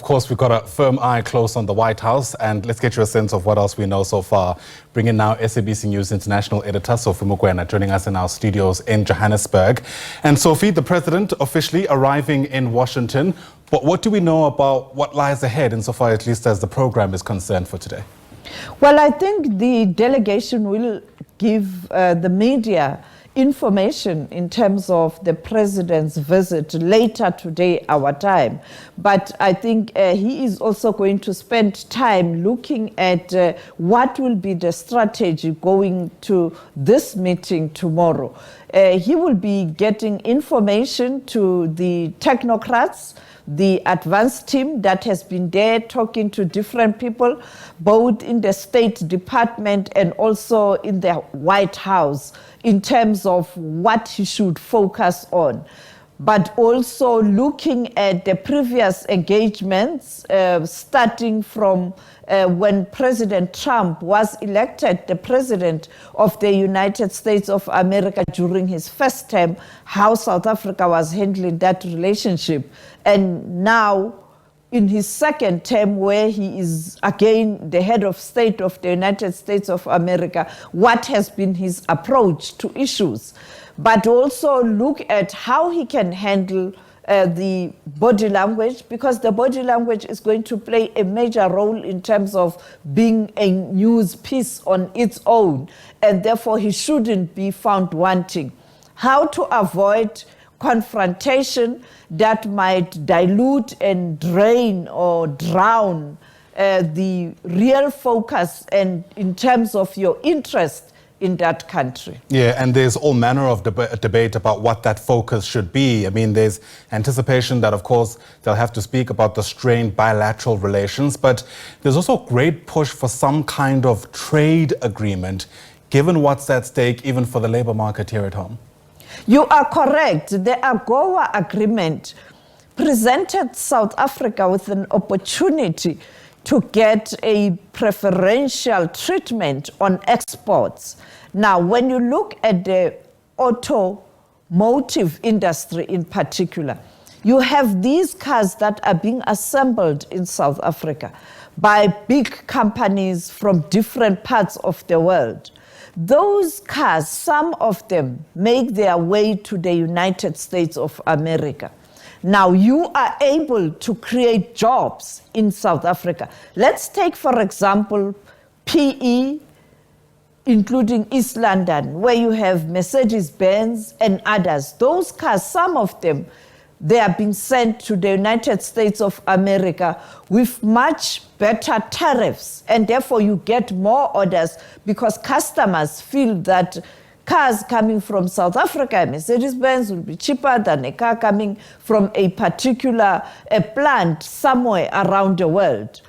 course, we've got a firm eye close on the White House, and let's get you a sense of what else we know so far. Bringing now SABC News International Editor Sophie Mokoena joining us in our studios in Johannesburg. And Sophie, the president officially arriving in Washington. But what do we know about what lies ahead insofar at least as the program is concerned for today? Well, I think the delegation will give the media information in terms of the president's visit later today, our time. But I think he is also going to spend time looking at what will be the strategy going to this meeting tomorrow. He will be getting information to the technocrats, the advanced team that has been there talking to different people, both in the State Department and also in the White House, in terms of what he should focus on. But also looking at the previous engagements, starting from when President Trump was elected the President of the United States of America during his first term, how South Africa was handling that relationship. And now, in his second term, where he is again the head of state of the United States of America, what has been his approach to issues? But also look at how he can handle the body language, because the body language is going to play a major role in terms of being a news piece on its own, and therefore he shouldn't be found wanting. How to avoid confrontation that might dilute and drain or drown the real focus and in terms of your interest in that country. Yeah, and there's all manner of debate about what that focus should be. I mean, there's anticipation that, of course, they'll have to speak about the strained bilateral relations, but there's also a great push for some kind of trade agreement, given what's at stake even for the labor market here at home. You are correct. The AGOA agreement presented South Africa with an opportunity to get a preferential treatment on exports. Now, when you look at the automotive industry in particular, you have these cars that are being assembled in South Africa by big companies from different parts of the world. Those cars, some of them make their way to the United States of America. Now, you are able to create jobs in South Africa. Let's take, for example, PE, including East London, where you have Mercedes-Benz and others. Those cars, some of them, they are being sent to the United States of America with much better tariffs, and therefore you get more orders because customers feel that cars coming from South Africa, Mercedes-Benz, will be cheaper than a car coming from a particular plant somewhere around the world.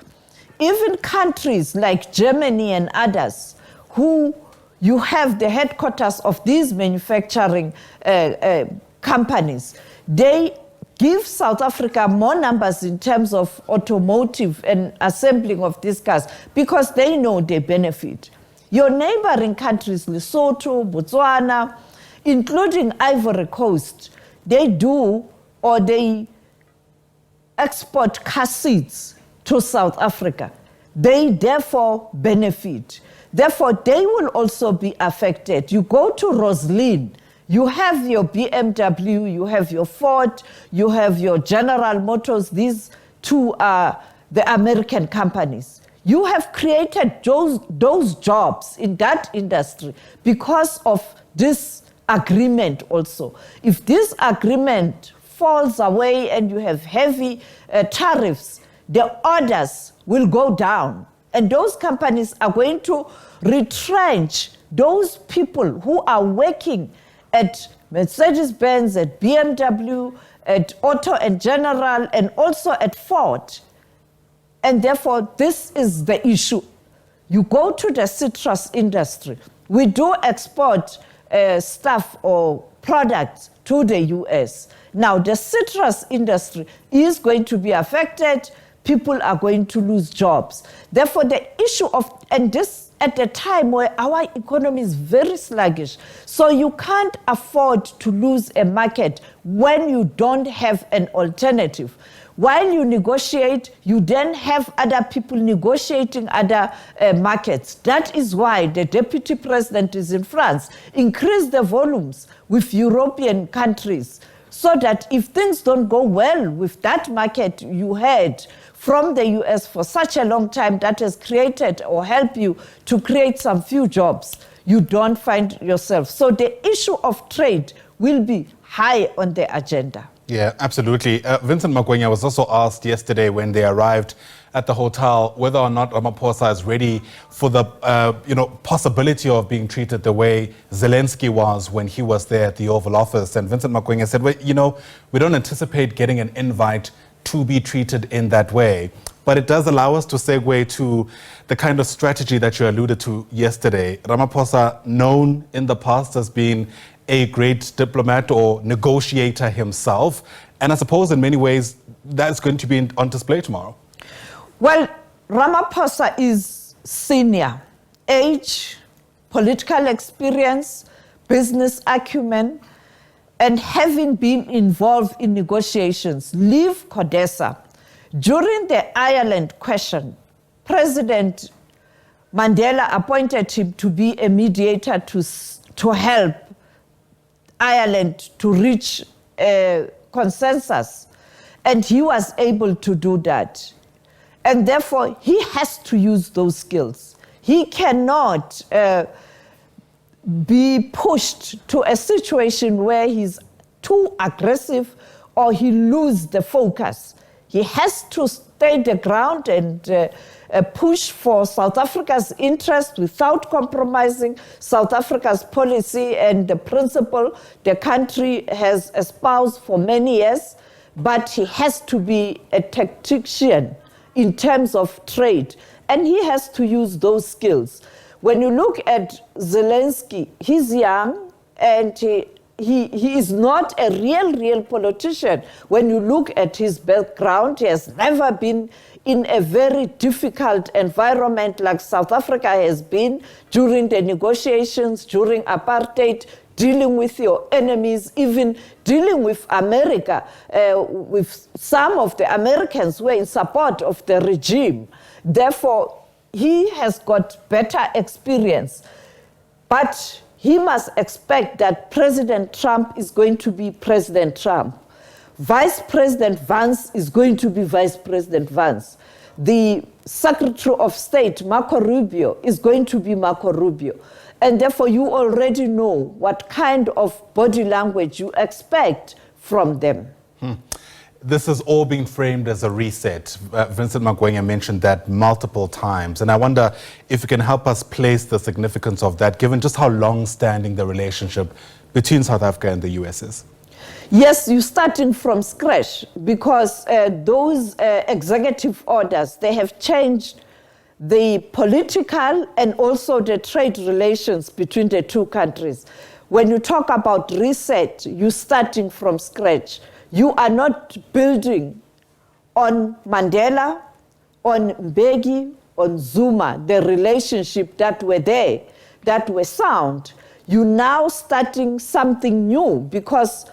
Even countries like Germany and others, who you have the headquarters of these manufacturing companies, they give South Africa more numbers in terms of automotive and assembling of these cars because they know they benefit. Your neighboring countries, Lesotho, Botswana, including Ivory Coast, they do or they export car seats to South Africa. They therefore benefit. Therefore, they will also be affected. You go to Roslyn, you have your BMW, you have your Ford, you have your General Motors. These two are the American companies. You have created those jobs in that industry because of this agreement also. If this agreement falls away and you have heavy tariffs, the orders will go down. And those companies are going to retrench those people who are working at Mercedes-Benz, at BMW, at Auto and General, and also at Ford. And therefore, this is the issue. You go to the citrus industry. We do export stuff or products to the US. Now, the citrus industry is going to be affected. People are going to lose jobs. Therefore, the issue of, and this at a time where our economy is very sluggish, so you can't afford to lose a market when you don't have an alternative. While you negotiate, you then have other people negotiating other markets. That is why the deputy president is in France. Increase the volumes with European countries so that if things don't go well with that market you had from the US for such a long time that has created or helped you to create some few jobs, you don't find yourself. So the issue of trade will be high on the agenda. Yeah, absolutely. Vincent Mokoena was also asked yesterday when they arrived at the hotel whether or not Ramaphosa is ready for the possibility of being treated the way Zelensky was when he was there at the Oval Office. And Vincent Mokoena said, well, we don't anticipate getting an invite to be treated in that way. But it does allow us to segue to the kind of strategy that you alluded to yesterday. Ramaphosa, known in the past as being a great diplomat or negotiator himself. And I suppose in many ways that's going to be on display tomorrow. Well, Ramaphosa is senior. Age, political experience, business acumen, and having been involved in negotiations. Leave CODESA. During the Ireland question, President Mandela appointed him to be a mediator to help Ireland to reach a consensus, and he was able to do that. And therefore, he has to use those skills. He cannot be pushed to a situation where he's too aggressive or he loses the focus. He has to stay the ground and push for South Africa's interest without compromising South Africa's policy and the principle the country has espoused for many years, but he has to be a tactician in terms of trade, and he has to use those skills. When you look at Zelensky, he's young and he is not a real politician. When you look at his background, he has never been in a very difficult environment like South Africa has been during the negotiations, during apartheid, dealing with your enemies, even dealing with America, with some of the Americans who were in support of the regime. Therefore, he has got better experience. But he must expect that President Trump is going to be President Trump. Vice President Vance is going to be Vice President Vance. The Secretary of State, Marco Rubio, is going to be Marco Rubio. And therefore, you already know what kind of body language you expect from them. This has all been framed as a reset. Vincent Mokoena mentioned that multiple times. And I wonder if you can help us place the significance of that, given just how long-standing the relationship between South Africa and the US is. Yes, you're starting from scratch because those executive orders, they have changed the political and also the trade relations between the two countries. When you talk about reset, you're starting from scratch. You are not building on Mandela, on Mbeki, on Zuma, the relationship that were there, that were sound. You're now starting something new because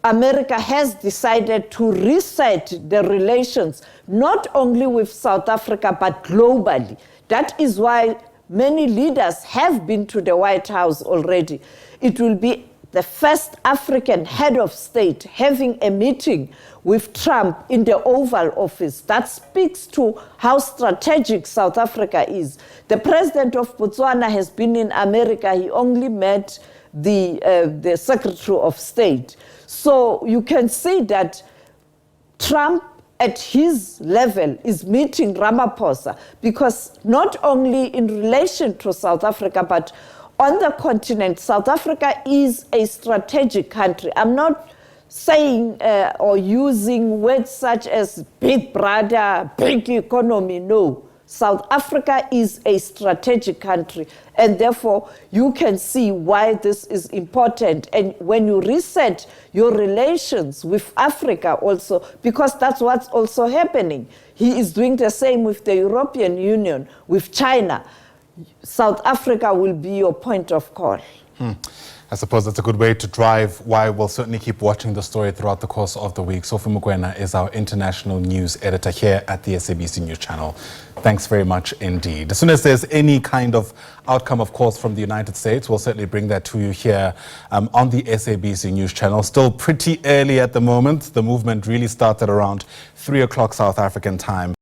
America has decided to reset the relations, not only with South Africa, but globally. That is why many leaders have been to the White House already. It will be the first African head of state having a meeting with Trump in the Oval Office. That speaks to how strategic South Africa is. The president of Botswana has been in America. He only met the Secretary of State. So you can see that Trump at his level is meeting Ramaphosa because not only in relation to South Africa, but on the continent, South Africa is a strategic country. I'm not saying or using words such as big brother, big economy. No. South Africa is a strategic country, and therefore you can see why this is important. And when you reset your relations with Africa also, because that's what's also happening. He is doing the same with the European Union, with China. South Africa will be your point of call. I suppose that's a good way to drive why we'll certainly keep watching the story throughout the course of the week. Sophie Mokoena is our international news editor here at the SABC News Channel. Thanks very much indeed. As soon as there's any kind of outcome, of course, from the United States, we'll certainly bring that to you here on the SABC News Channel. Still pretty early at the moment. The movement really started around 3 o'clock South African time.